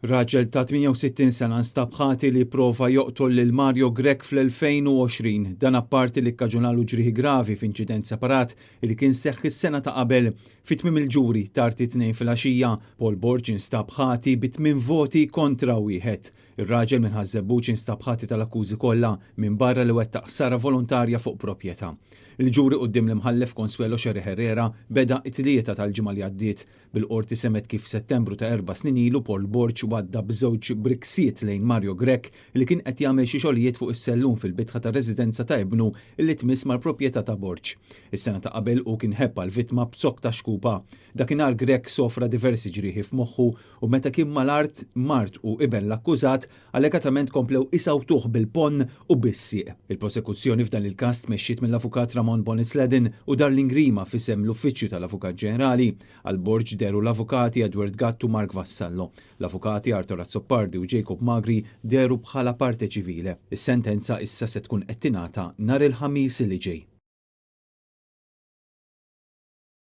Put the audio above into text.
Raġel ta' 68 sena nstab ħati li prova joqtol lil Mario Grech fl-2020 dan apparti li kkaġunalu ġrieħi gravi f'inċident separat li kien seħħ is-sena ta' qabel. Fit-tmiem il-ġuri tarti 2 fil-għaxija, Paul Borg nstab ħati bi 8 voti kontra wieħed. Ir-raġel minħażeb Buċ nstab ħati tal-akkużi kollha minn barra li wettaq ħsara volontarja fuq proprjetà. Il-ġuri quddiem l-imħallef Consuelo Xeri Herrera beda t-tlieta tal-ġimgħa li għaddiet. Bil-qorti semet kif Settembru ta' 4 snin ilu Paul Borg wadda b'żewġ briksiet lejn Mario Grech li kien qed jagħmel xi xogħlijiet fuq is-sellun fil-bitħa ta' residenza ta' ibnu illi tmiss mal-proprjetà ta' Borg. Is-sena ta' qabel u kien ħebba l-vittma b'zokk ta' xkupa. Dakinhar Grech sofra diversi ġrieħi f'moħħu u meta kien mal-art mart u qibel l-akkużat alekatament komplew isawtuh bil-ponn u bis-sieq. Il-prosekuzzjoni f'dan il-każ tmexxiet mill-avukat Ramon Bonisledin u Darling Grima f'isem l-Uffiċċju tal-Avukat Ġenerali. Għal Borg deru l-avukati Edward Gatt u Mark Vassallo. L-avukati Artur Azzopardi u Jacob Magri deru bħala parte ċivile. Is-sentenza issa se tkun qed tingħata nhar il-ħamis li ġej.